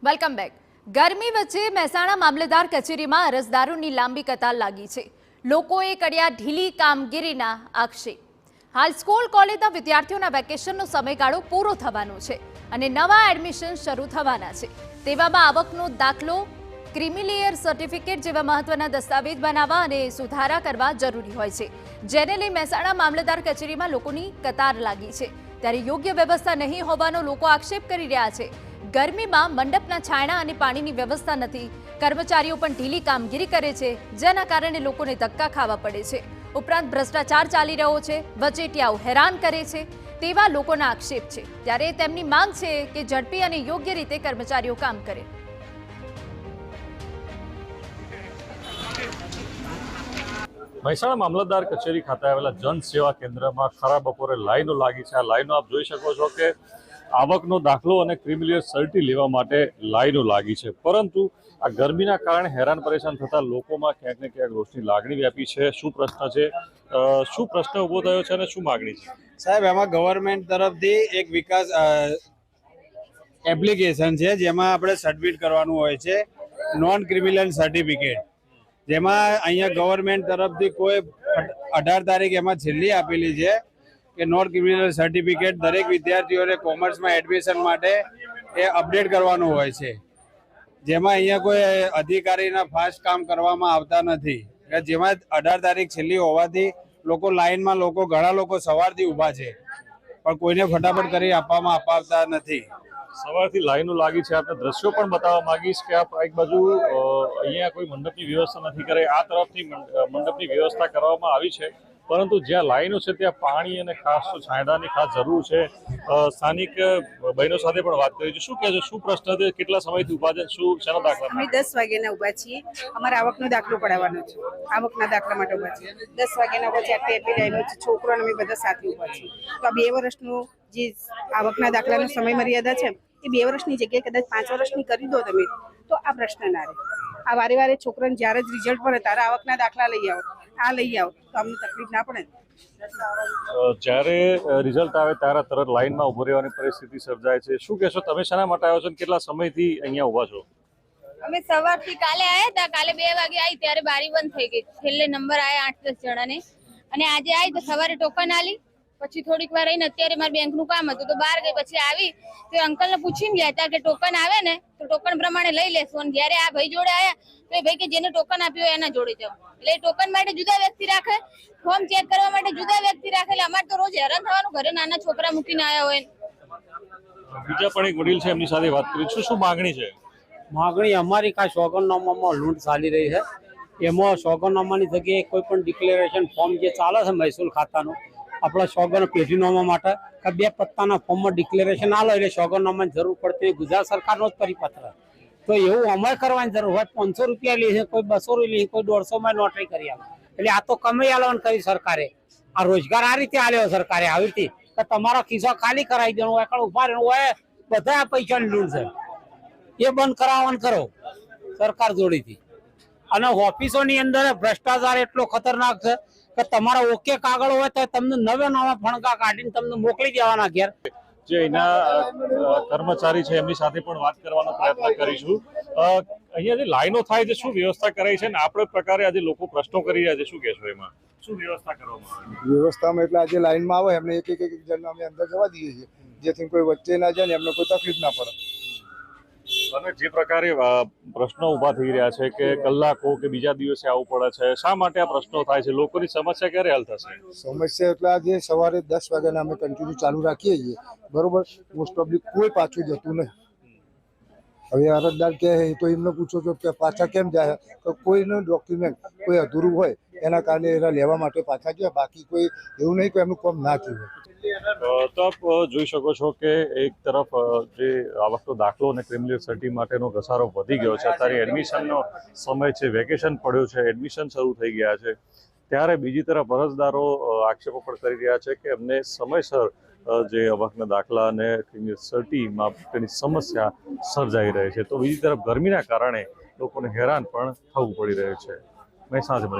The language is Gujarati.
Welcome back. ગરમી વચ્ચે મહેસાણા મામલેદાર કચેરીમાં અરજદારોની લાંબી કતાર લાગી છે। લોકોએ કર્યા ઢીલી કામગીરીના આક્ષેપ। હાલ સ્કૂલ કોલેજના વિદ્યાર્થીઓના વેકેશનનો સમયગાળો પૂરો થવાનો છે અને નવા એડમિશન શરૂ થવાના છે। તેવામાં આવકનો દાખલો, ક્રિમિલિયર સર્ટિફિકેટ જેવા મહત્વના દસ્તાવેજ બનાવવા અને સુધારા કરવા જરૂરી હોય છે, જેને લઈ મહેસાણા મામલતદાર કચેરીમાં લોકોની કતાર લાગી છે। ત્યારે યોગ્ય વ્યવસ્થા નહીં હોવાનો લોકો આક્ષેપ કરી રહ્યા છે। ગરમીમાં મંડપના છાંયડા અને પાણીની વ્યવસ્થા નથી, કર્મચારીઓ પણ ઢીલી કામગીરી કરે છે, જેના કારણે લોકોને ધક્કા ખાવા પડે છે। ઉપરાંત ભ્રષ્ટાચાર ચાલી રહ્યો છે, વચેટિયાઓ હેરાન કરે છે તેવા લોકોના આક્ષેપ છે। ત્યારે તેમની માંગ છે કે ઝડપી અને યોગ્ય રીતે કર્મચારીઓ કામ કરે। મહેસાણા મામલતદાર કચેરી ખાતે આવેલા જન સેવા કેન્દ્રમાં ખરા બપોરે લાઈનો લાગી છે। આ લાઈનો આપ જોઈ શકો છો કે આવકનો દાખલો અને ક્રિમિલિયર સર્ટી લેવા માટે લાઈનો લાગી છે, પરંતુ આ ગરમીના કારણે હેરાન પરેશાન થતા લોકોમાં ક્યાંક ને ક્યાંક રોષની લાગણી વ્યાપી છે। શું પ્રશ્ન છે, શું પ્રશ્ન ઉભો થયો છે અને શું માગણી છે? સાહેબ, એમાં ગવર્મેન્ટ તરફથી એક વિકાસ એપ્લિકેશન છે જેમાં આપણે સબમિટ કરવાનું હોય છે નોન ક્રિમિનલ સર્ટિફિકેટ, જેમાં અહીંયા ગવર્મેન્ટ તરફથી કોઈ 18 તારીખ એમાં છેલ્લી આપેલી છે કે નોન ક્રિમિનલ સર્ટિફિકેટ દરેક વિદ્યાર્થીઓને કોમર્સમાં એડમિશન માટે એ અપડેટ કરવાનું હોય છે, જેમાં અહીંયા કોઈ અધિકારીના ફાસ્ટ કામ કરવામાં આવતા નથી। જેમાં 18 તારીખ છેલ્લી હોવાથી લોકો ઘણા લોકો સવારથી ઊભા છે, પણ કોઈને ફટાફટ કરી આપવામાં અપાવતા નથી। સવારથી લાઈનો લાગી છે। આપણે દ્રશ્યો પણ બતાવવા માંગીશ કે આપ એક બાજુ અહીંયા કોઈ મંડપની વ્યવસ્થા નથી કરી, આ તરફથી મંડપની વ્યવસ્થા કરવામાં આવી છે, પરંતુ જ્યાં લાઈનો છે ત્યાં પાણી અને ખાસ છાંયડાની ખાસ જરૂર છે। સ્થાનિક બહેનો સાથે પણ વાત કરી છે। શું કહેજો, શું પ્રશ્ન છે, કેટલા સમયથી ઉભા છે, શું શેનો દાખલા? અમે 10 વાગ્યાના ઉભા છીએ। અમારે આવકનો દાખલો પડાવવાનો છે, આવકના દાખલા માટે ઉભા છીએ। 10 વાગ્યાના ઉભા છીએ, એટલી લાઈનો છે, છોકરાને અમે બધા સાથે ઉભા છીએ। તો આ 2 વર્ષનું જે આવકના દાખલાનો સમય મર્યાદા છે એ 2 વર્ષની જગ્યાએ કદાચ 5 વર્ષની કરી દો તમે, તો આ પ્રશ્ન ના રહે। આ વારે વારે છોકરાને જ્યારે જ રિઝલ્ટ પડે ત્યારે આવકના દાખલા લઈ આવો, આ લઈ આવો, તો અમને તકલીફ ના પડે। જ્યારે રિઝલ્ટ આવે ત્યારે તરત લાઈનમાં ઉભો રહેવાની પરિસ્થિતિ સર્જાય છે। શું કહેશો, તમે શાના માટે આવ્યો છો અને કેટલા સમયથી અહીંયા ઉભા છો? અમે સવારથી કાલે આવ્યા હતા, કાલે 2 વાગે આવી ત્યારે બારી બંધ થઈ ગઈ, છેલ્લે નંબર આવ્યા 8-10 જણાને, અને આજે આવી તો સવારે ટોકન આલી, પછી થોડીક વાર રહીને અત્યારે મારે બેંકનું કામ હતું તો બહાર ગઈ, પછી આવી તો અંકલને પૂછીને ગયા હતા કે ટોકન આવે ને તો ટોકન પ્રમાણે લઈ લેશું, અને જ્યારે આ ભાઈ જોડે આવ્યા તો એ ભાઈ કે જેને ટોકન આપ્યું એના જોડે જાવ, એટલે ટોકન માટે જુદા વ્યક્તિ રાખે, ફોર્મ ચેક કરવા માટે જુદા વ્યક્તિ રાખે, એટલે અમારે તો રોજ હેરાન થવાનું, ઘરે નાના છોકરા મૂકીને આવ્યા હોય। બીજા પણ એક વડીલ છે, એમની સાથે વાત કરીશું। શું માગણી છે? માગણી અમારી કાંઈ સોગંદનામામાં લૂંટ ચાલી રહી છે, એમાં સોગંદનામાની જગ્યાએ કોઈ પણ ડિક્લેરેશન ફોર્મ જે ચાલે છે મહેસૂલ ખાતાનું આપણા સોગંદ પેઢીનામા માટે કે 2 પત્તાના ફોર્મમાં ડિક્લેરેશન આલો એટલે સોગંદનામાની જરૂર પડતી હોય, ગુજરાત સરકારનો જ પરિપત્ર, તો એવું અમારે કરવાની જરૂર હોય। 500 રૂપિયા લે છે, કોઈ 200 લે, કોઈ 150 નોટરી કરી આવે, એટલે આ તો કમાઈ આલવાનું કરી સરકારે। આ રોજગાર આ રીતે આલ્યો સરકારે, આવી રીતે કે તમારા ખિસ્સા ખાલી કરાવી દેવાનું હોય, ઉભા રહેવાનું હોય, બધા આ પૈસાની લૂંટ છે, એ બંધ કરાવવાનું કરો સરકાર જોડેથી। અને ઓફિસોની અંદર ભ્રષ્ટાચાર એટલો ખતરનાક છે કે તમારા ઓકે કાગળ હોય તો તમને નવા ફણકા કાઢીને તમને મોકલી દેવાના ઘેર। જે અહીંના કર્મચારી છે એમની સાથે પણ વાત કરવાનો પ્રયત્ન કરીશું। અહીંયા જે લાઈનો થાય છે, શું વ્યવસ્થા કરાઈ છે, ને આપણે પ્રકારે આજે લોકો પ્રશ્નો કરી રહ્યા છે, શું કહેશો, એમાં શું વ્યવસ્થા કરવામાં આવે? વ્યવસ્થામાં એટલે આજે લાઈનમાં આવે એમને એક જણ અમે અંદર જવા દઈએ છીએ, જેથી કોઈ વચ્ચે ના જાય ને એમને કોઈ તકલીફ ના પડે। અને જે પ્રકારે પ્રશ્નો ઉભા થઈ રહ્યા છે કે કલાકો કે બીજા દિવસે આવવું પડે છે, શા માટે આ પ્રશ્નો થાય છે, લોકોની સમસ્યા ક્યારે હલ થશે? સમસ્યા એટલે આજે સવારે 10 વાગ્યાના અમે કન્ટિન્યુ ચાલુ રાખીએ છીએ, બરોબર, મોસ્ટ ઓફલી કોઈ પાછું જતું નહીં। હવે અરજદાર કહે તો એમને પૂછો છો કે પાછા કેમ જાય, તો કોઈનું ડોક્યુમેન્ટ કોઈ અધૂરું હોય એના કારણે એના લેવા માટે પાછા ગયા, બાકી કોઈ એવું નહીં કે એમનું કામ ના થયું હોય। તો આપ જોઈ શકો છો કે એક તરફ જે આવકનો દાખલો અને ક્રિમિલિયર સર્ટી માટેનો ઘસારો વધી ગયો છે, અત્યારે એડમિશનનો સમય છે, વેકેશન પડ્યું છે, એડમિશન શરૂ થઈ ગયા છે, ત્યારે બીજી તરફ અરજદારો આક્ષેપો પણ કરી રહ્યા છે કે અમને સમયસર જે આવકના દાખલા અને ક્રિમિલિયર સર્ટીમાં તેની સમસ્યા સર્જાઈ રહી છે, તો બીજી તરફ ગરમીના કારણે લોકોને હેરાન પણ થવું પડી રહ્યું છે। મહેસાણા